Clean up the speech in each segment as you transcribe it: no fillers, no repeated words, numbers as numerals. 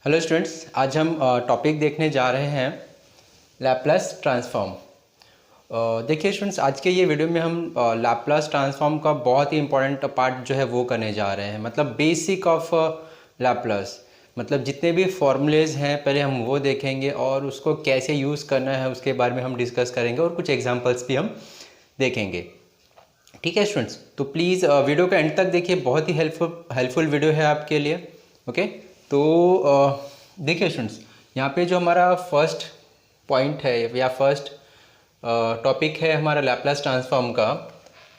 Hello students, आज हम topic देखने जा रहे हैं लैप्लास ट्रांसफॉर्म। देखिए स्टूडेंट्स, आज के ये वीडियो में हम लैप्लास ट्रांसफॉर्म का बहुत ही इंपॉर्टेंट पार्ट जो है वो करने जा रहे हैं। मतलब बेसिक ऑफ लैप्लास, मतलब जितने भी फॉर्मूलेज हैं पहले हम वो देखेंगे और उसको कैसे यूज़ करना है उसके बारे में हम डिस्कस करेंगे और कुछ एग्जांपल्स भी हम देखेंगे। ठीक है स्टूडेंट्स, तो प्लीज़ वीडियो का एंड तक देखिए, बहुत ही हेल्पफुल वीडियो है आपके लिए। ओके, तो देखिए स्टूडेंट्स, यहाँ पे जो हमारा फर्स्ट पॉइंट है या फर्स्ट टॉपिक है हमारा लैप्लास ट्रांसफॉर्म का।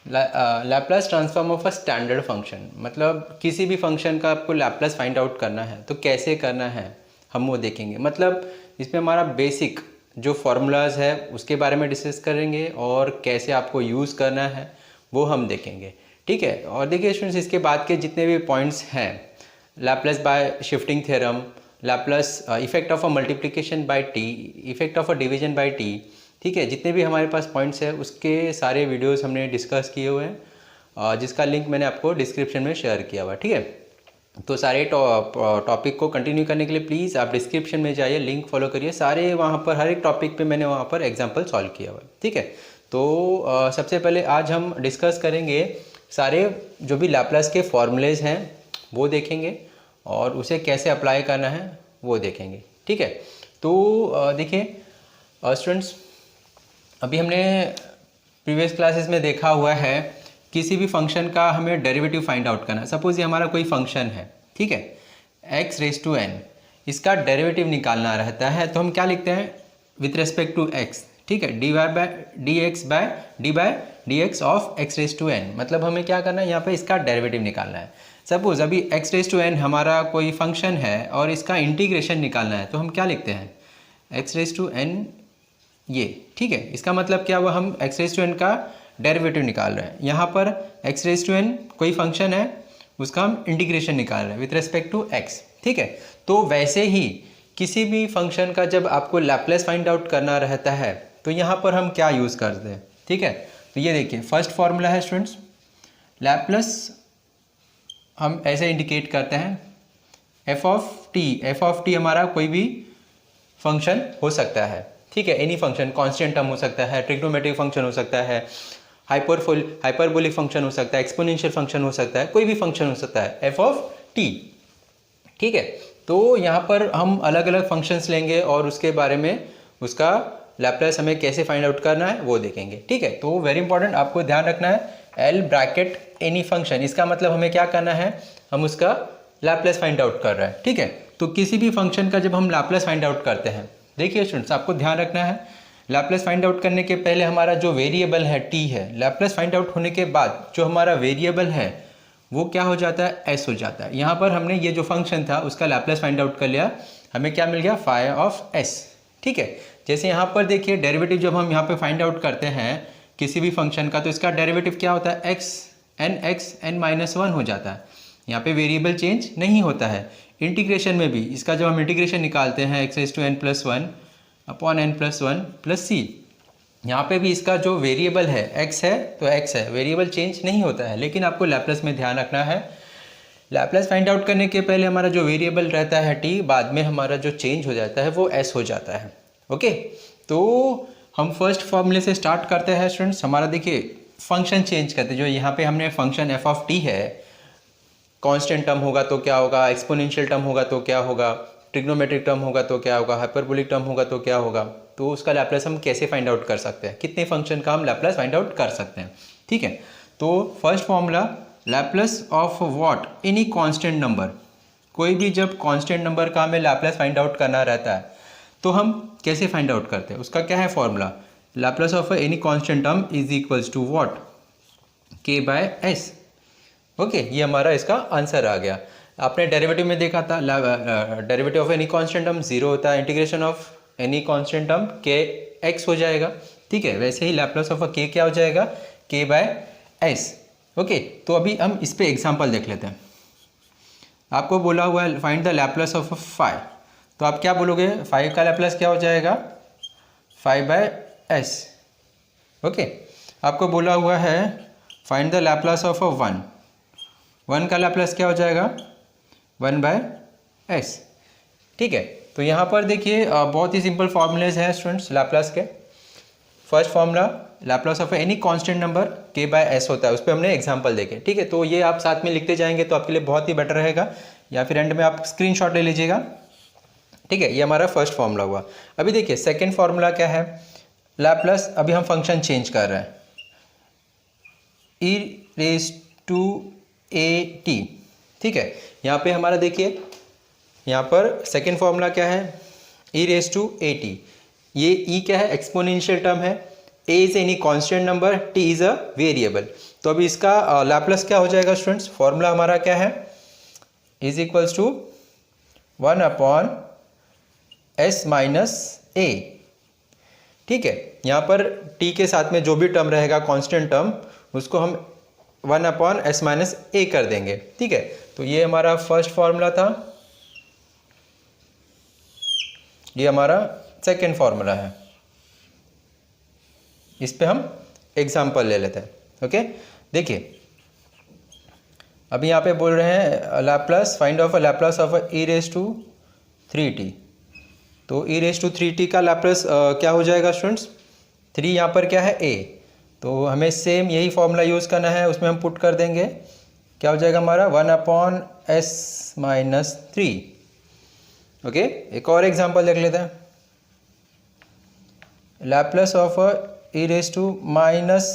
Laplace transform of a standard function, मतलब किसी भी फंक्शन का आपको लैप्लास फाइंड आउट करना है तो कैसे करना है हम वो देखेंगे। मतलब इसमें हमारा बेसिक जो फार्मूलाज है उसके बारे में डिस्कस करेंगे और कैसे आपको यूज़ करना है वो हम देखेंगे। ठीक है, और देखिए स्टूडेंट्स, इसके बाद के जितने भी पॉइंट्स हैं, Laplace bye shifting theorem, Laplace effect of a multiplication by T, effect of a division by T, ठीक है, जितने भी हमारे पास पॉइंट्स हैं उसके सारे वीडियोस हमने डिस्कस किए हुए हैं, जिसका लिंक मैंने आपको डिस्क्रिप्शन में शेयर किया हुआ है। ठीक है, तो सारे टॉपिक को कंटिन्यू करने के लिए प्लीज़ आप डिस्क्रिप्शन में जाइए, लिंक फॉलो करिए। सारे वहाँ पर हर एक टॉपिक पे मैंने वहाँ पर एग्जांपल सॉल्व किया हुआ है। ठीक है, तो सबसे पहले आज हम डिस्कस करेंगे सारे जो भी लैप्लास के फॉर्मूलेज हैं वो देखेंगे और उसे कैसे अप्लाई करना है वो देखेंगे। ठीक है, तो देखिए स्टूडेंट्स, अभी हमने प्रीवियस क्लासेस में देखा हुआ है किसी भी फंक्शन का हमें डेरिवेटिव फाइंड आउट करना है। सपोज ये हमारा कोई फंक्शन है, ठीक है, x⁻n, इसका डेरिवेटिव निकालना रहता है तो हम क्या लिखते हैं विथ रेस्पेक्ट टू x। ठीक है, dy bye dx of x⁻n, मतलब हमें क्या करना है यहाँ पे इसका डेरिवेटिव निकालना है। सपोज अभी x⁻n हमारा कोई फंक्शन है और इसका इंटीग्रेशन निकालना है तो हम क्या लिखते हैं x⁻n ये। ठीक है, इसका मतलब क्या हुआ, हम x⁻n का डेरिवेटिव निकाल रहे हैं। यहाँ पर x⁻n कोई फंक्शन है उसका हम इंटीग्रेशन निकाल रहे हैं विथ रेस्पेक्ट टू x। ठीक है, तो वैसे ही किसी भी फंक्शन का जब आपको लैप्लास फाइंड आउट करना रहता है तो यहाँ पर हम क्या यूज़ करते हैं। ठीक है, तो ये देखिए फर्स्ट फॉर्मूला है स्टूडेंट्स, लैप्लास हम ऐसे इंडिकेट करते हैं f ऑफ टी हमारा कोई भी फंक्शन हो सकता है। ठीक है, एनी फंक्शन, कांस्टेंट टर्म हो सकता है, ट्रिग्नोमेट्रिक फंक्शन हो सकता है, हाइपरबोलिक फंक्शन हो सकता है, एक्सपोनेंशियल फंक्शन हो सकता है, कोई भी फंक्शन हो सकता है एफ ऑफ टी। ठीक है, तो यहाँ पर हम अलग अलग फंक्शंस लेंगे और उसके बारे में उसका लैप्लास हमें कैसे फाइंड आउट करना है वो देखेंगे। ठीक है, तो वेरी इंपॉर्टेंट, आपको ध्यान रखना है एल ब्रैकेट एनी फंक्शन, इसका मतलब हमें क्या करना है, हम उसका लैप्लास फाइंड आउट कर रहे हैं। ठीक है, तो किसी भी फंक्शन का जब हम लैप्लास फाइंड आउट करते हैं, देखिए स्टूडेंट्स आपको ध्यान रखना है लैप्लास फाइंड आउट करने के पहले हमारा जो वेरिएबल है टी है, लैप्लास फाइंड आउट होने के बाद जो हमारा वेरिएबल है वो क्या हो जाता है, एस हो जाता है। यहाँ पर हमने ये जो फंक्शन था उसका लैप्लास फाइंड आउट कर लिया, हमें क्या मिल गया, फाई ऑफ एस। ठीक है, जैसे यहाँ पर देखिए डेरिवेटिव जब हम यहाँ पे फाइंड आउट करते हैं किसी भी फंक्शन का तो इसका डेरिवेटिव क्या होता है, एक्स एन माइनस वन हो जाता है। यहाँ पे वेरिएबल चेंज नहीं होता है। इंटीग्रेशन में भी इसका जब हम इंटीग्रेशन निकालते हैं x⁻n+1 अपॉन n+1 प्लस सी, यहाँ पे भी इसका जो वेरिएबल है x है तो x है, वेरिएबल चेंज नहीं होता है। लेकिन आपको लैप्लास में ध्यान रखना है, लैप्लास फाइंड आउट करने के पहले हमारा जो वेरिएबल रहता है t, बाद में हमारा जो चेंज हो जाता है वो s हो जाता है। ओके, तो हम फर्स्ट फॉर्मूले से स्टार्ट करते हैं स्टूडेंट्स। हमारा देखिए फंक्शन चेंज करते हैं, जो यहाँ पे हमने फंक्शन एफ ऑफ टी है, कांस्टेंट टर्म होगा तो क्या होगा, एक्सपोनेंशियल टर्म होगा तो क्या होगा, ट्रिग्नोमेट्रिक टर्म होगा तो क्या होगा, हाइपरबोलिक टर्म होगा तो क्या होगा, तो उसका लैप्लास हम कैसे फाइंड आउट कर सकते हैं, कितने फंक्शन का हम लैप्लास फाइंड आउट कर सकते हैं। ठीक है, तो first formula Laplace of what, any constant number, कोई भी जब कांस्टेंट नंबर का हमें लैप्लास फाइंड आउट करना रहता है तो हम कैसे फाइंड आउट करते हैं, उसका क्या है formula, Laplace of any constant term is equals to what, k by s. Okay, ये हमारा इसका आंसर आ गया। आपने डेरिवेटिव में देखा था derivative of any constant term 0 होता है, integration of any constant term के एक्स हो जाएगा। ठीक है, वैसे ही लैप्लास ऑफ के क्या हो जाएगा, के बाय एस। ओके, तो अभी हम इस पे एग्जांपल देख लेते हैं। आपको बोला हुआ है फाइंड द लैप्लास ऑफ 5, तो आप क्या बोलोगे, 5 का लैप्लास क्या हो जाएगा, 5 बाय एस। ओके, आपको बोला हुआ है फाइंड द लैप्लास ऑफ 1 का लैप्लास क्या हो जाएगा, 1 बाय एस। ठीक है। तो यहाँ पर देखिए बहुत ही सिंपल फॉर्मूलेज हैं स्टूडेंट्स लैप्लास के। First formula Laplace of any constant number k by s होता है, उस पर हमने एग्जांपल देखे। ठीक है, तो ये आप साथ में लिखते जाएंगे तो आपके लिए बहुत ही बेटर रहेगा, या फिर एंड में आप स्क्रीनशॉट ले लीजिएगा। ठीक है, ये हमारा फर्स्ट फॉर्मूला हुआ। अभी देखिए सेकेंड फॉर्मूला क्या है, लैप्लास, अभी हम फंक्शन चेंज कर रहे हैं, e रेज टू at। ठीक है, यहाँ पे हमारा देखिए यहाँ पर सेकेंड फॉर्मूला क्या है, e रेज टू at। ये e क्या है, एक्सपोनेंशियल टर्म है, a is any constant number, t is a variable. तो अभी इसका लैप्लास क्या हो जाएगा स्टूडेंट्स, फॉर्मूला हमारा क्या है, is equals to 1 upon s minus a। ठीक है, यहाँ पर t के साथ में जो भी टर्म रहेगा कांस्टेंट टर्म, उसको हम 1 अपॉन s माइनस a कर देंगे। ठीक है, तो ये हमारा फर्स्ट फॉर्मूला था, ये हमारा सेकेंड फॉर्मूला है। इस पे हम एग्जाम्पल ले लेते हैं। ओके, देखिए अभी यहाँ पे बोल रहे हैं Laplace, find of a Laplace of e raise to 3t। तो e रेज टू 3t का लैप्लास क्या हो जाएगा स्टूडेंट्स, 3 यहाँ पर क्या है a, तो हमें सेम यही फॉर्मूला यूज़ करना है, उसमें हम पुट कर देंगे, क्या हो जाएगा हमारा 1 अपॉन s माइनस 3। ओके, एक और एग्जांपल देख लेते हैं, Laplace of e raise to minus,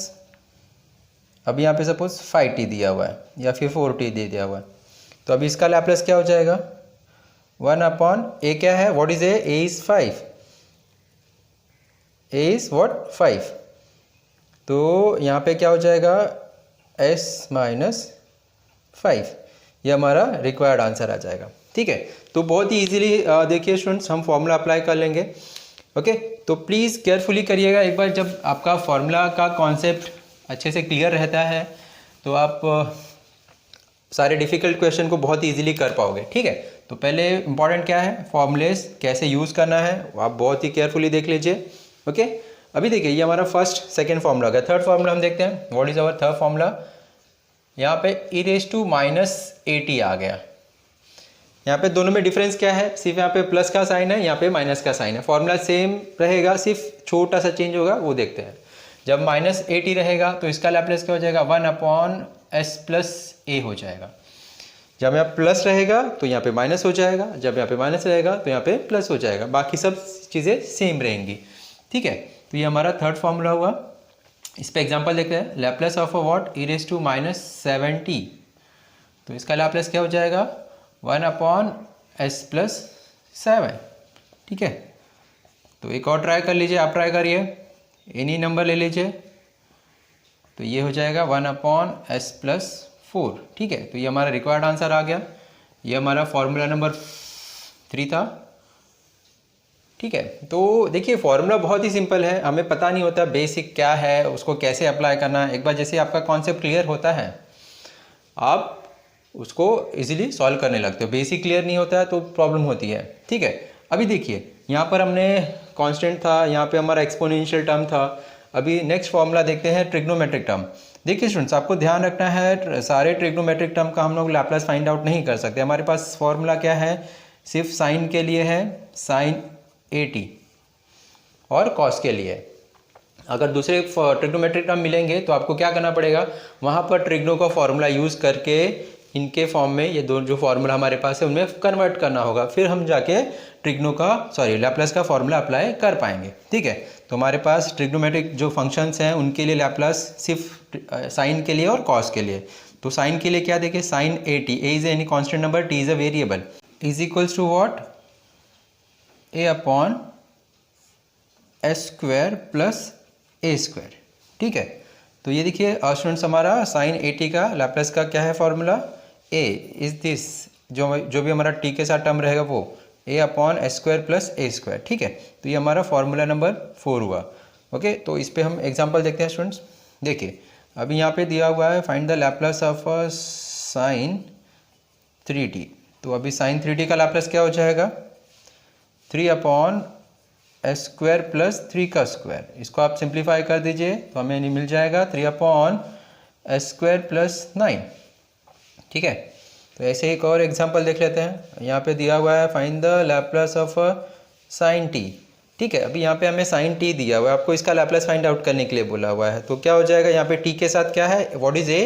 अब यहाँ पे सपोज 5t दिया हुआ है या फिर 4t दे दिया हुआ है, तो अभी इसका लैप्लास क्या हो जाएगा 1 अपॉन a क्या है, what is a is 5, a is what 5, तो यहाँ पे क्या हो जाएगा s माइनस 5, ये हमारा रिक्वायर्ड आंसर आ जाएगा। ठीक है, तो बहुत ही इजीली देखिए स्टूडेंट्स हम फॉर्मूला अप्लाई कर लेंगे। ओके, तो प्लीज़ केयरफुली करिएगा, एक बार जब आपका फॉर्मूला का कॉन्सेप्ट अच्छे से क्लियर रहता है तो आप सारे डिफ़िकल्ट क्वेश्चन को बहुत इजीली कर पाओगे। ठीक है, तो पहले इंपॉर्टेंट क्या है, फॉर्मूलेस कैसे यूज़ करना है आप बहुत ही केयरफुली देख लीजिए। ओके, अभी देखिए ये हमारा फर्स्ट सेकेंड फॉर्मूला गया, थर्ड फॉर्मूला हम देखते हैं, what is our third formula. यहाँ पे e raise to minus at आ गया, यहाँ पे दोनों में डिफरेंस क्या है, सिर्फ यहाँ पे प्लस का साइन है, यहाँ पे माइनस का साइन है, फॉर्मूला सेम रहेगा, सिर्फ छोटा सा चेंज होगा, वो देखते हैं। जब माइनस at रहेगा तो इसका लैप्लास क्या हो जाएगा 1 अपॉन s प्लस a हो जाएगा। जब यहाँ प्लस रहेगा तो यहाँ पे माइनस हो जाएगा, जब यहाँ पे माइनस रहेगा तो यहाँ पे प्लस हो जाएगा, बाकी सब चीज़ें सेम रहेंगी। ठीक है, तो ये हमारा थर्ड फॉर्मूला हुआ। इस पे एग्जांपल देखते हैं, Laplace of what e raise to minus 7t, तो इसका लैप्लास क्या हो जाएगा 1 अपॉन s प्लस 7। ठीक है, तो एक और ट्राई कर लीजिए, आप ट्राई करिए, एनी नंबर ले लीजिए, तो ये हो जाएगा 1 अपॉन s प्लस 4। ठीक है, तो ये हमारा रिक्वायर्ड आंसर आ गया, ये हमारा फॉर्मूला नंबर 3 था। ठीक है, तो देखिए फॉर्मूला बहुत ही सिंपल है, हमें पता नहीं होता बेसिक क्या है, उसको कैसे अप्लाई करना है। एक बार जैसे आपका कॉन्सेप्ट क्लियर होता है आप उसको इजीली सॉल्व करने लगते हो, बेसिक क्लियर नहीं होता है तो प्रॉब्लम होती है। ठीक है, अभी देखिए यहाँ पर हमने कांस्टेंट था, यहाँ पे हमारा एक्सपोनेंशियल टर्म था। अभी नेक्स्ट फॉर्मूला देखते हैं ट्रिग्नोमेट्रिक टर्म। देखिए स्टूडेंट्स आपको ध्यान रखना है, सारे ट्रिग्नोमेट्रिक टर्म का हम लोग लैप्लास फाइंड आउट नहीं कर सकते। हमारे पास फॉर्मूला क्या है, सिर्फ साइन के लिए है, साइन at, और कॉस के लिए। अगर दूसरे ट्रिग्नोमेट्रिक टर्म मिलेंगे तो आपको क्या करना पड़ेगा, वहाँ पर ट्रिग्नो का फॉर्मूला यूज़ करके इनके फॉर्म में ये दो जो फॉर्मूला हमारे पास है उनमें कन्वर्ट करना होगा, फिर हम जाके ट्रिग्नो का लैप्लास का फॉर्मूला अप्लाई कर पाएंगे। ठीक है, तो हमारे पास ट्रिग्नोमेट्रिक जो फंक्शंस हैं उनके लिए लैप्लास सिर्फ साइन के लिए और कॉस के लिए। तो साइन के लिए क्या देखिए, sine at, a is any constant number, t is a variable, is equals to what a upon s square plus a square. ठीक है, तो ये देखिए स्टूडेंट्स हमारा साइन at का लैप्लास का क्या है फॉर्मूला, a इज दिस, जो भी हमारा t के साथ टर्म रहेगा वो a upon s square plus a square. ठीक है, तो ये हमारा फॉर्मूला नंबर 4 हुआ। ओके, तो इस पे हम एग्जांपल देखते हैं स्टूडेंट्स। देखिए अभी यहाँ पे दिया हुआ है find the Laplace of sine 3t, तो अभी साइन 3t का लैप्लास क्या हो जाएगा 3 अपॉन s स्क्वायर प्लस 3 का स्क्वायर। इसको आप सिंप्लीफाई कर दीजिए तो हमें मिल जाएगा 3 अपॉन s स्क्वायर प्लस 9। ठीक है, तो ऐसे एक और एग्जांपल देख लेते हैं। यहाँ पे दिया हुआ है find the Laplace of sine T. ठीक है, अभी यहाँ पे हमें साइन टी दिया हुआ है, आपको इसका लैप्लास फाइंड आउट करने के लिए बोला हुआ है। तो क्या हो जाएगा, यहाँ पे टी के साथ क्या है, व्हाट इज ए,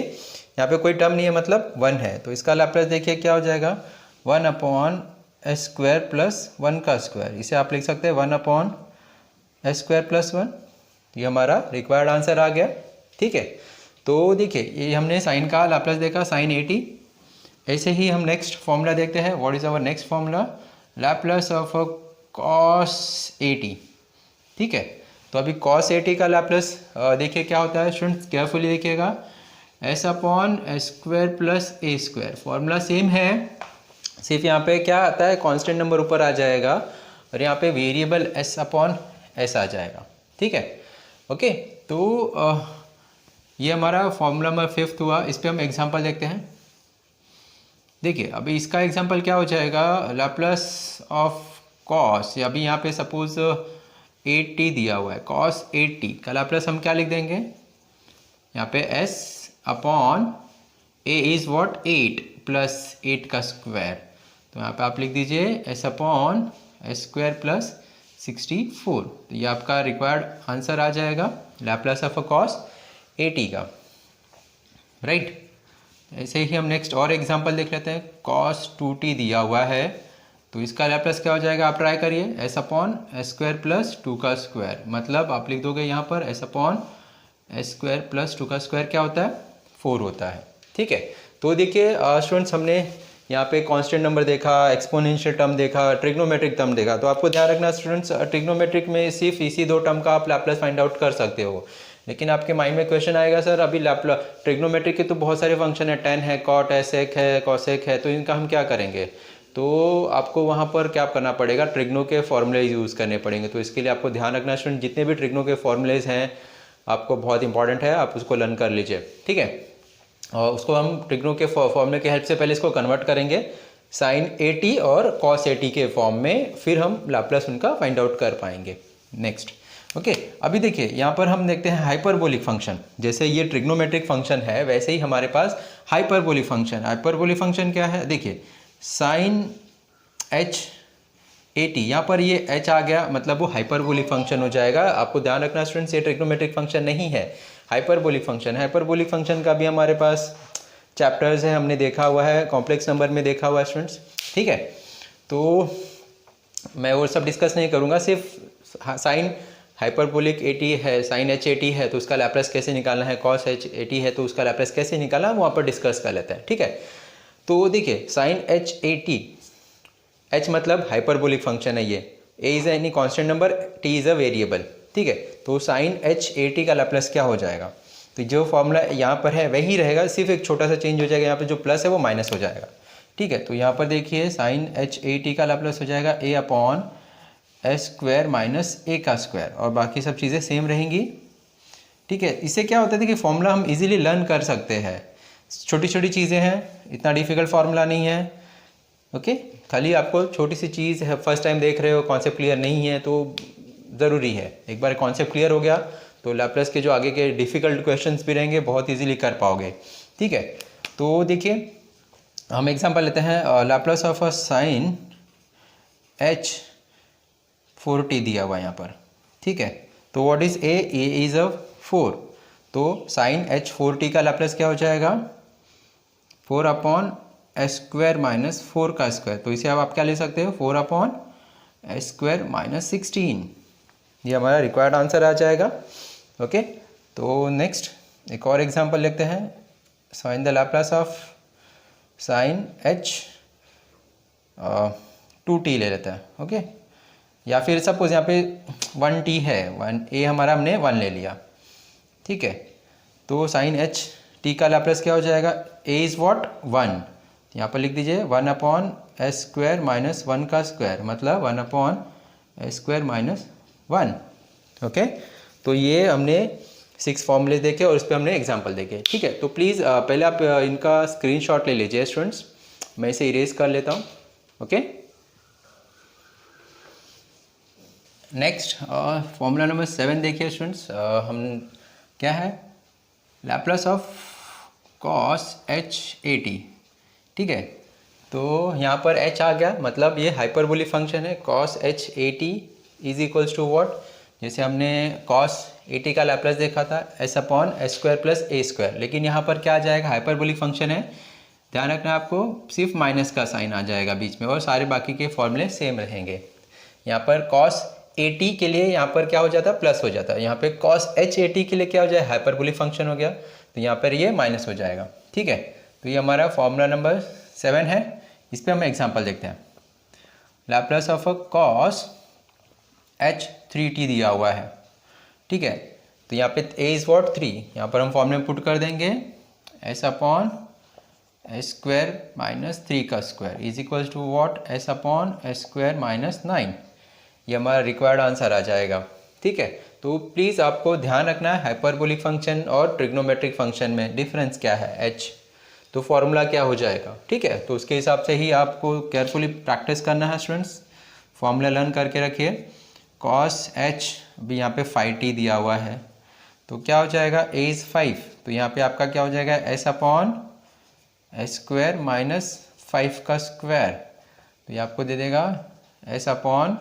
यहाँ पे कोई टर्म नहीं है मतलब 1 है, तो इसका लैप्लास देखिए क्या हो जाएगा, 1 अपॉन एस स्क्वायर प्लस 1 का स्क्वायर। इसे आप लिख सकते हैं 1 अपॉन एस स्क्वायर प्लस 1। ये हमारा रिक्वायर्ड आंसर आ गया। ठीक है, तो देखिए ये हमने साइन का लैप्लास देखा, साइन 80। ऐसे ही हम नेक्स्ट फॉर्मूला देखते हैं। What is our next formula, Laplace of cos 80। ठीक है, तो अभी कॉस 80 का लैप्लास देखिए क्या होता है स्टूडेंट्स, केयरफुली देखिएगा, S upon S square plus A square. Formula same है, सिर्फ यहाँ पे क्या आता है, कांस्टेंट नंबर ऊपर आ जाएगा और यहाँ पे वेरिएबल एस अपॉन एस आ जाएगा। ठीक है, ओके। तो ये हमारा फॉर्मूला नंबर 5 हुआ। इस पर हम एग्जांपल देखते हैं। देखिए अभी इसका एग्जांपल क्या हो जाएगा, लैप्लास ऑफ कॉस, अभी यहाँ पे सपोज 80 दिया हुआ है, कॉस 80 का लैप्लास हम क्या लिख देंगे, यहाँ पे s upon a is what 8 plus 8 का स्क्वायर। तो यहाँ पे आप लिख दीजिए s upon S square plus 64। तो ये आपका रिक्वायर्ड आंसर आ जाएगा लैप्लास ऑफ कॉस 80 का, राइट। ऐसे ही हम नेक्स्ट और एग्जांपल देख लेते हैं। cos 2t दिया हुआ है, तो इसका लैप्लास क्या हो जाएगा, आप ट्राई करिए, s upon S square plus 2 का स्क्वायर। मतलब आप लिख दोगे यहाँ पर s upon S square plus 2 का स्क्वायर क्या होता है, 4 होता है। ठीक है, तो देखिए स्टूडेंट्स हमने यहाँ पे कांस्टेंट नंबर देखा, एक्सपोनेंशियल टर्म देखा, ट्रिग्नोमेट्रिक टर्म देखा। तो आपको ध्यान रखना स्टूडेंट्स, ट्रिग्नोमेट्रिक में सिर्फ इसी 2 टर्म का आप लैप्लास फाइंड आउट कर सकते हो। लेकिन आपके माइंड में क्वेश्चन आएगा, सर अभी ट्रिग्नोमेट्रिक के तो बहुत सारे फंक्शन है, टेन है, कॉट है, सेक है, कॉसेक है, तो इनका हम क्या करेंगे। तो आपको वहाँ पर क्या करना पड़ेगा, ट्रिग्नो के फॉर्मूले यूज़ करने पड़ेंगे। तो इसके लिए आपको ध्यान रखना स्टूडेंट, जितने भी ट्रिग्नो के फॉर्मूलेज हैं आपको बहुत इंपॉर्टेंट है, आप उसको लर्न कर लीजिए। ठीक है, और उसको हम ट्रिग्नो के फॉर्मूले के हेल्प से पहले इसको कन्वर्ट करेंगे साइन 80 और कॉस 80 के फॉर्म में, फिर हम लैप्लास उनका फाइंड आउट कर पाएंगे। Next, okay. अभी देखिए यहाँ पर हम देखते हैं हाइपरबोलिक फंक्शन। जैसे ये ट्रिग्नोमेट्रिक फंक्शन है, वैसे ही हमारे पास हाइपरबोलिक फंक्शन। हाइपरबोलिक फंक्शन क्या है, देखिए साइन h 80, यहाँ पर ये h आ गया, मतलब वो हाइपरबोलिक फंक्शन हो जाएगा। आपको ध्यान रखना स्टूडेंट्स, ये ट्रिग्नोमेट्रिक फंक्शन नहीं है, हाइपरबोलिक फंक्शन। हाइपरबोलिक फंक्शन का भी हमारे पास चैप्टर्स है, हमने देखा हुआ है, कॉम्प्लेक्स नंबर में देखा हुआ है स्टूडेंट्स। ठीक है, तो मैं वो सब डिस्कस नहीं करूँगा, सिर्फ साइन हाइपरबोलिक 80 है, साइन h 80 है, तो उसका लैप्लास कैसे निकालना है, कॉस h 80 है, तो उसका लैप्लास कैसे निकालना है, वहाँ पर डिस्कस कर लेते हैं। ठीक है, तो देखिए साइन h 80, h मतलब हाइपरबोलिक फंक्शन है ये, a is any constant number, t is a variable. ठीक है, तो साइन h 80 का लैप्लास क्या हो जाएगा, तो जो फॉर्मूला यहाँ पर है वही रहेगा, सिर्फ एक छोटा सा चेंज हो जाएगा, यहाँ पर जो प्लस है वो माइनस हो जाएगा। ठीक है, तो यहाँ पर देखिए साइन h 80 का लैप्लास हो जाएगा a upon S square minus A का स्क्वायर, और बाकी सब चीज़ें सेम रहेंगी। ठीक है, इससे क्या होता है कि फॉर्मूला हम इजीली लर्न कर सकते हैं, छोटी छोटी चीज़ें हैं, इतना डिफिकल्ट फार्मूला नहीं है। ओके, खाली आपको छोटी सी चीज़ है, फर्स्ट टाइम देख रहे हो, कॉन्सेप्ट क्लियर नहीं है, तो ज़रूरी है एक बार कॉन्सेप्ट क्लियर हो गया तो लैप्लास के जो आगे के डिफ़िकल्ट क्वेश्चंस भी रहेंगे बहुत इजीली कर पाओगे। ठीक है, तो देखिए हम एग्जांपल लेते हैं, Laplace of a sine h 40 दिया हुआ है यहाँ पर। ठीक है, तो what is a is a 4, तो साइन h 40 का लैप्लास क्या हो जाएगा, 4 अपॉन एस स्क्वायर माइनस 4 का स्क्वायर। तो इसे अब आप क्या ले सकते हो, 4 अपॉन एस स्क्वायर माइनस 16। ये हमारा रिक्वायर्ड आंसर आ जाएगा। ओके, तो नेक्स्ट एक और एग्जांपल लेते हैं, find the Laplace of sine h 2t ले लेते हैं। ओके, या फिर सपोज यहाँ पे 1t है, 1a हमारा हमने 1 ले लिया। ठीक है, तो साइन h t का लैप्लास क्या हो जाएगा, a इज़ व्हाट 1, यहाँ पर लिख दीजिए 1 अपॉन एस स्क्वायर माइनस 1 का स्क्वायर, मतलब 1 upon S square minus 1। Okay, तो ये हमने 6 फॉर्मूले देखे और इस पर हमने एग्जांपल देखे। ठीक है, तो प्लीज़ पहले आप इनका स्क्रीनशॉट ले लीजिए स्टूडेंट्स, मैं इसे इरेज कर लेता हूँ। ओके, नेक्स्ट फॉर्मूला नंबर 7 देखिए स्टूडेंट्स, हम क्या है, लैप्लास ऑफ कॉस h 80। ठीक है, तो यहाँ पर h आ गया, मतलब ये हाइपरबोलिक फंक्शन है। cos h a t is equals to what, जैसे हमने cos a t का लैप्लस देखा था s upon S square plus A square, लेकिन यहाँ पर क्या आ जाएगा, हाइपरबोलिक फंक्शन है, ध्यान रखना आपको, सिर्फ माइनस का साइन आ जाएगा बीच में और सारे बाकी के फॉर्मूले सेम रहेंगे। यहाँ पर cos a t के लिए यहाँ पर क्या हो जाता है, प्लस हो जाता है। यहाँ पे cos h a t के लिए क्या हो जाए, हाइपरबोलिक फंक्शन हो गया, तो यहाँ पर ये माइनस हो जाएगा। ठीक है, तो ये हमारा फॉर्मूला नंबर 7 है। इस पर हम एग्जांपल देखते हैं। Laplace of a cos h 3t दिया हुआ है। ठीक है, तो यहाँ पे a इज वॉट 3, यहाँ पर हम फॉर्मूले पुट कर देंगे s upon S square minus 3 का square is equals to what, s upon S square minus 9। ये हमारा रिक्वायर्ड आंसर आ जाएगा। ठीक है, तो प्लीज़ आपको ध्यान रखना है हाइपरबोलिक फंक्शन और ट्रिग्नोमेट्रिक फंक्शन में डिफरेंस क्या है, h, तो फॉर्मूला क्या हो जाएगा। ठीक है, तो उसके हिसाब से ही आपको केयरफुली प्रैक्टिस करना है स्टूडेंट्स। फॉर्मूला लर्न करके रखिए। cos h भी यहाँ पे 5t दिया हुआ है, तो क्या हो जाएगा, a इज़ 5, तो यहाँ पे आपका क्या हो जाएगा, s upon S square minus 5 का स्क्वायर, तो ये आपको दे देगा s upon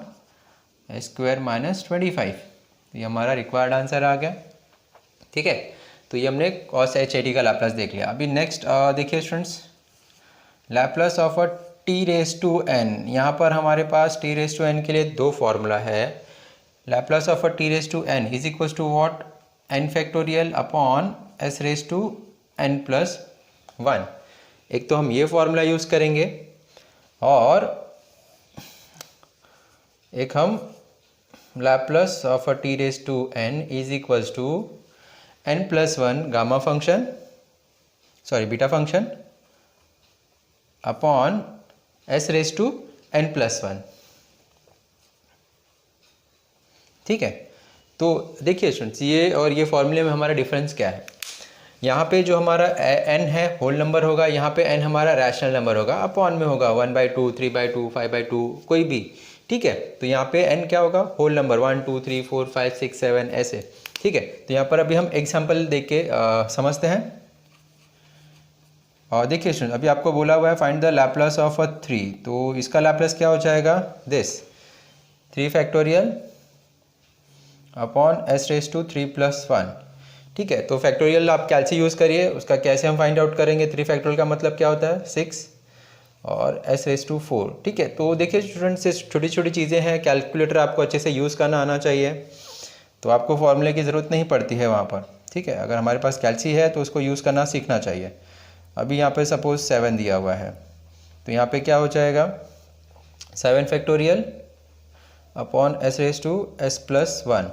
S square minus 25। तो ये हमारा रिक्वायर्ड आंसर आ गया। ठीक है, तो ये हमने cos h a t का लैप्लस देख लिया। अभी नेक्स्ट देखिए students, Laplace of a t raise to n। यहाँ पर हमारे पास t रेज टू n के लिए दो फॉर्मूला है। Laplace of a t raise to n is equals to what, n factorial upon s raise to n plus 1। एक तो हम ये फॉर्मूला यूज़ करेंगे और एक हम Laplace of a t raise to n is equals to n plus 1 gamma function, sorry beta function upon s raise to n plus 1। ठीक है, तो देखिए स्टूडेंट्स, ये और ये फॉर्मूले में हमारा डिफरेंस क्या है। यहाँ पे जो हमारा n है होल नंबर होगा, यहाँ पे n हमारा रैशनल नंबर होगा, अपॉन में होगा 1/2, 3/2, 5/2 कोई भी। ठीक है, तो यहाँ पे n क्या होगा, होल नंबर 1 2 3 4 5 6 7 ऐसे। ठीक है, तो यहाँ पर अभी हम एग्जाम्पल देख के समझते हैं। और देखिए स्टूडेंट, अभी आपको बोला हुआ है find the Laplace of a 3, तो इसका लैप्लस क्या हो जाएगा, this 3 factorial upon s raise to 3 plus 1। ठीक है, तो फैक्टोरियल आप कैलसी यूज़ करिए, उसका कैसे हम फाइंड आउट करेंगे। 3 फैक्टोरियल का मतलब क्या होता है, 6 और s रेज टू 4। ठीक है, तो देखिए स्टूडेंट्स, ये छोटी छोटी चीज़ें हैं, कैलकुलेटर आपको अच्छे से यूज़ करना आना चाहिए, तो आपको फॉर्मूले की ज़रूरत नहीं पड़ती है वहाँ पर। ठीक है, अगर हमारे पास कैलसी है तो उसको यूज़ करना सीखना चाहिए। अभी यहाँ पे सपोज 7 दिया हुआ है, तो यहाँ पे क्या हो जाएगा, 7 factorial upon s raise to s plus 1।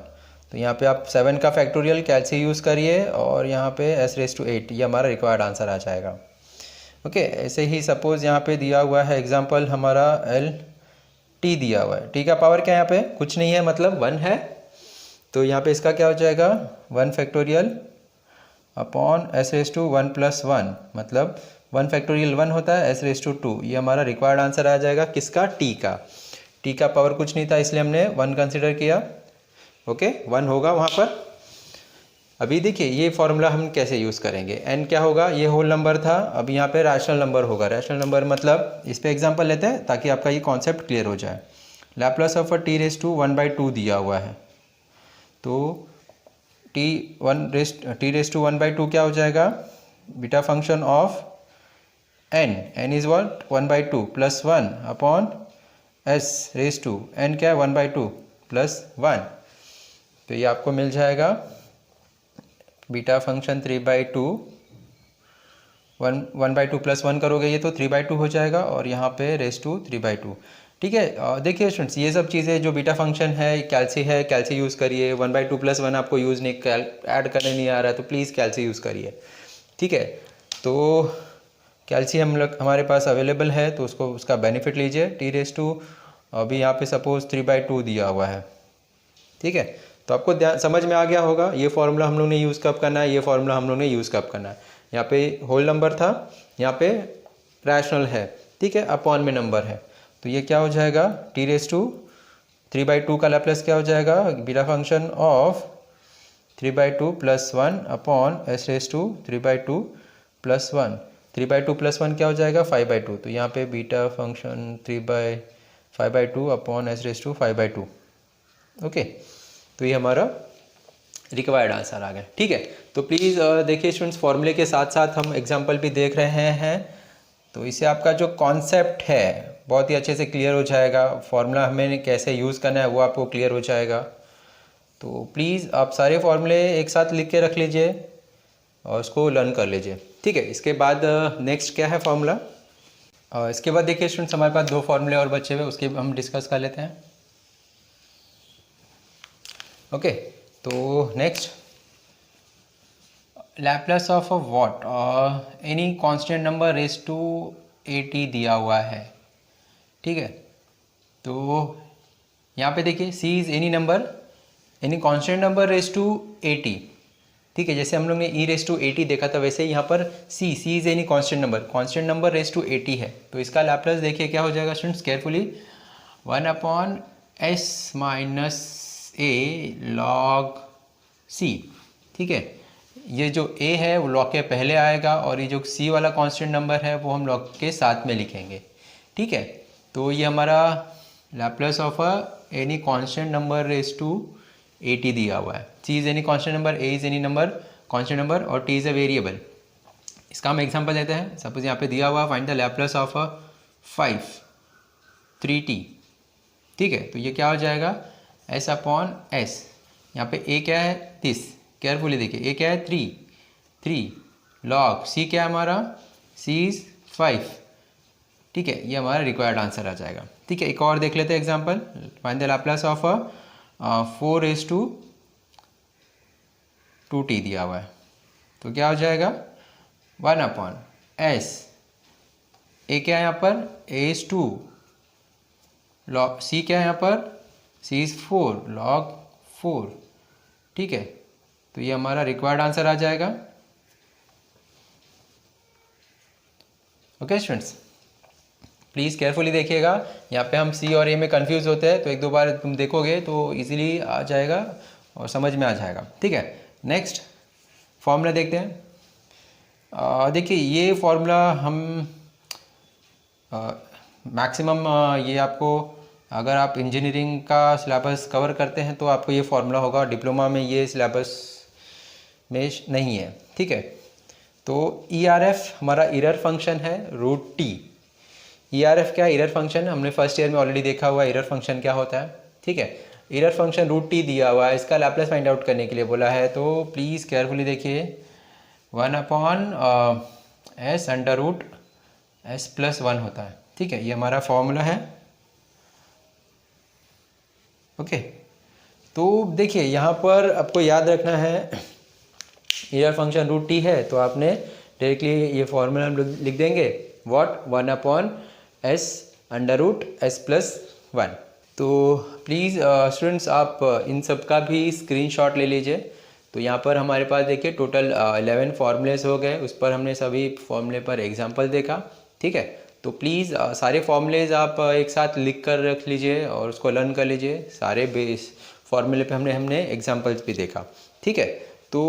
तो यहाँ पे आप 7 का फैक्टोरियल कैलसी यूज़ करिए और यहाँ पे s रेज टू 8, ये हमारा रिक्वायर्ड आंसर आ जाएगा। ओके, ऐसे ही सपोज़ यहाँ पे दिया हुआ है एग्जांपल हमारा l t दिया हुआ है। t का पावर क्या है, यहाँ पे कुछ नहीं है, मतलब 1 है, तो यहाँ पे इसका क्या हो जाएगा, 1 factorial upon s raise to 1 plus 1, मतलब 1 फैक्टोरियल 1 होता है, s रेज टू 2। ये हमारा रिक्वायर्ड आंसर आ जाएगा किसका, t का। t का पावर कुछ नहीं था इसलिए हमने 1 कंसिडर किया। ओके, 1 होगा वहाँ पर। अभी देखिए ये फॉर्मूला हम कैसे यूज़ करेंगे, n क्या होगा, ये होल नंबर था, अब यहाँ पे रैशनल नंबर होगा। रैशनल नंबर मतलब इस पे एग्जांपल लेते हैं ताकि आपका ये कॉन्सेप्ट क्लियर हो जाए। Laplace of a t raise to 1/2 दिया हुआ है, तो t रेज टू 1/2 क्या हो जाएगा, beta function of n, n is what 1/2 plus 1 upon s raise to n क्या है 1/2 प्लस 1। तो ये आपको मिल जाएगा बीटा फंक्शन 3/2, 1/2 प्लस 1 करोगे ये तो 3/2 हो जाएगा, और यहाँ पे रेज टू 3/2। ठीक है, देखिए स्टूडेंट्स, ये सब चीज़ें जो बीटा फंक्शन है, कैलसी यूज़ करिए। 1/2 प्लस 1 आपको यूज़ नहीं ऐड करने नहीं आ रहा है तो प्लीज़ कैलसी यूज़ करिए। ठीक है, तो कैलसी हमारे पास अवेलेबल है तो उसका बेनिफिट लीजिए। t रेज टू अभी यहाँ पे सपोज 3/2 दिया हुआ है। ठीक है, तो आपको समझ में आ गया होगा ये फॉर्मूला हम लोग ने यूज़ कब करना है, ये फॉर्मूला हम लोग ने यूज़ कब करना है। यहाँ पे होल नंबर था, यहाँ पे रैशनल है। ठीक है, अपॉन में नंबर है, तो ये क्या हो जाएगा, t रेज टू 3/2 का लैप्लस क्या हो जाएगा, beta function of 3/2 plus 1 upon s raise to 3/2 plus 1। 3/2 + 1 क्या हो जाएगा 5/2। तो यहाँ पे beta function 3/5/2 upon s⁵5/2। Okay, तो ये हमारा रिक्वायर्ड आंसर आ गया। ठीक है, तो प्लीज़ देखिए स्टूडेंट्स, फॉर्मूले के साथ साथ हम एग्जांपल भी देख रहे हैं, तो इससे आपका जो कॉन्सेप्ट है बहुत ही अच्छे से क्लियर हो जाएगा। फार्मूला हमें कैसे यूज़ करना है वो आपको क्लियर हो जाएगा। तो प्लीज़ आप सारे फार्मूले एक साथ लिख के रख लीजिए और उसको लर्न कर लीजिए। ठीक है, इसके बाद नेक्स्ट क्या है फार्मूला। इसके बाद देखिए स्टूडेंट्स, हमारे पास 2 फार्मूले और बचे हुए, उसके हम डिस्कस कर लेते हैं। ओके, तो next, Laplace of a what, any constant number raise to 80 दिया हुआ है। ठीक है, तो यहाँ पे देखिए c is any number, any constant number raise to 80। ठीक है, जैसे हम लोग ने e⁻80 देखा था, वैसे यहाँ पर c is any constant number raise to 80 है। तो इसका लैप्लस देखिए क्या हो जाएगा students, carefully, 1/s - a log c। ठीक है, ये जो a है वो log के पहले आएगा और ये जो c वाला कांस्टेंट नंबर है वो हम log के साथ में लिखेंगे। ठीक है, तो ये हमारा Laplace of any constant number raise to 80 दिया हुआ है। c is any constant number, a is any number constant number और t इज़ अ वेरिएबल। इसका हम एग्जांपल देते हैं। सपोज यहाँ पे दिया हुआ find the Laplace of 5 3t। ठीक है, तो ये क्या हो जाएगा s/s। यहाँ पे a क्या है 30, केयरफुली देखिए, a क्या है 3 log c क्या है हमारा, c इज़ 5। ठीक है, ये हमारा रिक्वायर्ड आंसर आ जाएगा। ठीक है, एक और देख लेते हैं example. Find the Laplace of 4:2t दिया हुआ है, तो क्या हो जाएगा 1/s। a क्या है यहाँ पर, a इज़ 2 log c क्या है यहाँ पर, c इज़ 4 log 4। ठीक है, तो ये हमारा रिक्वायर्ड आंसर आ जाएगा। ओके स्टूडेंट्स, प्लीज़ केयरफुली देखिएगा। यहाँ पे हम c और a में कंफ्यूज होते हैं, तो 1-2 बार तुम देखोगे तो इजीली आ जाएगा और समझ में आ जाएगा। ठीक है, नेक्स्ट फॉर्मूला देखते हैं। देखिए ये फॉर्मूला हम मैक्सिमम ये आपको, अगर आप इंजीनियरिंग का सिलेबस कवर करते हैं तो आपको ये फार्मूला होगा। डिप्लोमा में ये सिलेबस में नहीं है। ठीक है, तो ERF हमारा एरर फंक्शन है √t। ERF क्या है, एरर फंक्शन, हमने फर्स्ट ईयर में ऑलरेडी देखा हुआ एरर फंक्शन क्या होता है। ठीक है, एरर फंक्शन √t दिया हुआ है, इसका लैप्लस फाइंड आउट करने के लिए बोला है। तो प्लीज़ केयरफुली देखिए, 1/s√s+1 होता है। ठीक है, ये हमारा फॉर्मूला है। ओके, तो देखिए यहाँ पर आपको याद रखना है, एरर फंक्शन √t है तो आपने डायरेक्टली ये फॉर्मूला हम लोग लिख देंगे, व्हाट 1/s√s+1। तो प्लीज़ स्टूडेंट्स आप इन सब का भी स्क्रीनशॉट ले लीजिए। तो यहाँ पर हमारे पास देखिए टोटल 11 फार्मूलेस हो गए, उस पर हमने सभी फॉर्मूले पर एग्जांपल देखा। ठीक है, तो प्लीज़ सारे फार्मूलेज आप एक साथ लिख कर रख लीजिए और उसको लर्न कर लीजिए। सारे बेस फार्मूले पे हमने एग्जांपल्स भी देखा। ठीक है, तो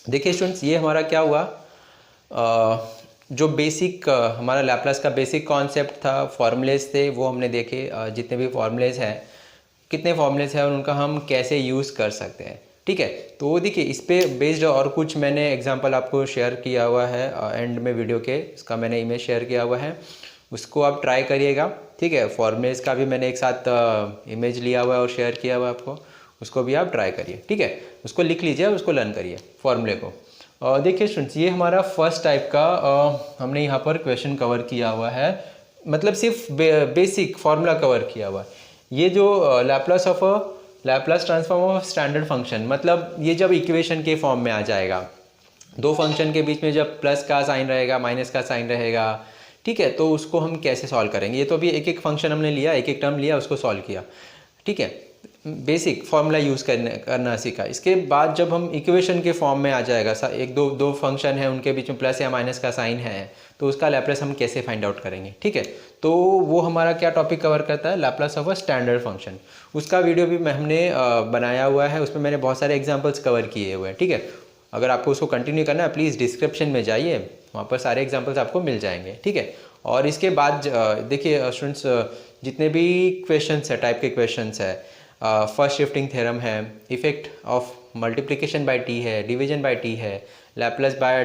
देखिए स्टूडेंट्स, ये हमारा क्या हुआ, जो बेसिक हमारा लैप्लास का बेसिक कॉन्सेप्ट था, फार्मूलेज थे, वो हमने देखे। जितने भी फार्मूलेज हैं, कितने फार्मूलेज हैं और उनका हम कैसे यूज़ कर सकते हैं। ठीक है, तो देखिए इस पे बेस्ड और कुछ मैंने एग्जांपल आपको शेयर किया हुआ है एंड में वीडियो के, इसका मैंने इमेज शेयर किया हुआ है, उसको आप ट्राई करिएगा। ठीक है, फार्मूलेज का भी मैंने एक साथ इमेज लिया हुआ है और शेयर किया हुआ है आपको, उसको भी आप ट्राई करिए। ठीक है, उसको लिख लीजिए, उसको लर्न करिए फार्मूले को। देखिए स्टूडेंट्स, ये हमारा फर्स्ट टाइप का हमने यहाँ पर क्वेश्चन कवर किया हुआ है, मतलब सिर्फ बेसिक फार्मूला कवर किया हुआ है। ये जो Laplace transform of standard function, मतलब ये जब इक्वेशन के फॉर्म में आ जाएगा, दो फंक्शन के बीच में जब प्लस का साइन रहेगा, माइनस का साइन रहेगा, ठीक है, तो उसको हम कैसे सॉल्व करेंगे। ये तो अभी एक एक फंक्शन हमने लिया, एक एक टर्म लिया, उसको सॉल्व किया। ठीक है, बेसिक फॉर्मूला यूज़ करना सीखा। इसके बाद जब हम इक्वेशन के फॉर्म में आ जाएगा, एक दो फंक्शन है, उनके बीच में प्लस या माइनस का साइन है, तो उसका लैप्लास हम कैसे फाइंड आउट करेंगे। ठीक है, तो वो हमारा क्या टॉपिक कवर करता है, Laplace of a standard function. उसका वीडियो भी हमने बनाया हुआ है, उसमें मैंने बहुत सारे एग्जाम्पल्स कवर किए हुए हैं। ठीक है, अगर आपको उसको कंटिन्यू करना है प्लीज़ डिस्क्रिप्शन में जाइए वहाँ पर सारे एग्जाम्पल्स आपको मिल जाएंगे, ठीक है। और इसके बाद देखिए स्टूडेंट्स, जितने भी क्वेश्चंस है, टाइप के क्वेश्चंस है, फर्स्ट शिफ्टिंग थ्योरम है, effect of multiplication by t है, डिवीजन बाय टी है, Laplace by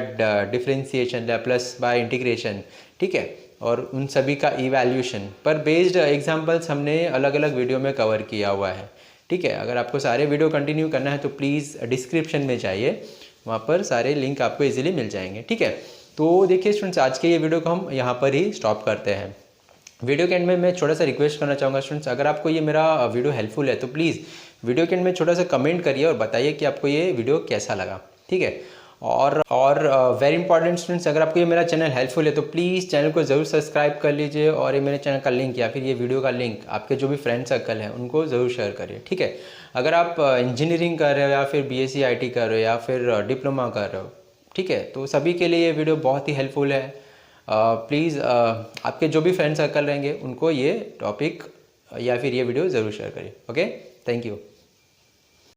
differentiation, Laplace by integration, ठीक है, और उन सभी का इवैल्यूएशन पर बेस्ड एग्जांपल्स हमने अलग अलग वीडियो में कवर किया हुआ है, ठीक है। अगर आपको सारे वीडियो कंटिन्यू करना है तो प्लीज़ डिस्क्रिप्शन में जाइए, वहाँ पर सारे लिंक आपको इजीली मिल जाएंगे, ठीक है। तो देखिए स्टूडेंट्स, आज के ये वीडियो को हम यहाँ पर ही स्टॉप करते हैं। वीडियो के एंड में मैं छोटा सा रिक्वेस्ट करना चाहूँगा स्टूडेंट्स, अगर आपको ये मेरा वीडियो हेल्पफुल है तो प्लीज़ वीडियो के एंड में छोटा सा कमेंट करिए और बताइए कि आपको ये वीडियो कैसा लगा, ठीक है। और वेरी इंपॉर्टेंट स्टूडेंट्स, अगर आपको ये मेरा चैनल हेल्पफुल है तो प्लीज़ चैनल को ज़रूर सब्सक्राइब कर लीजिए, और ये मेरे चैनल का लिंक या फिर ये वीडियो का लिंक आपके जो भी फ्रेंड सर्कल हैं उनको ज़रूर शेयर करिए, ठीक है। अगर आप इंजीनियरिंग कर रहे हो या फिर BSc IT कर रहे हो या फिर डिप्लोमा कर रहे हो, ठीक है, तो सभी के लिए ये वीडियो बहुत ही हेल्पफुल है। प्लीज़ आपके जो भी फ्रेंड सर्कल रहेंगे उनको ये टॉपिक या फिर ये वीडियो ज़रूर शेयर करिए। Okay, thank you.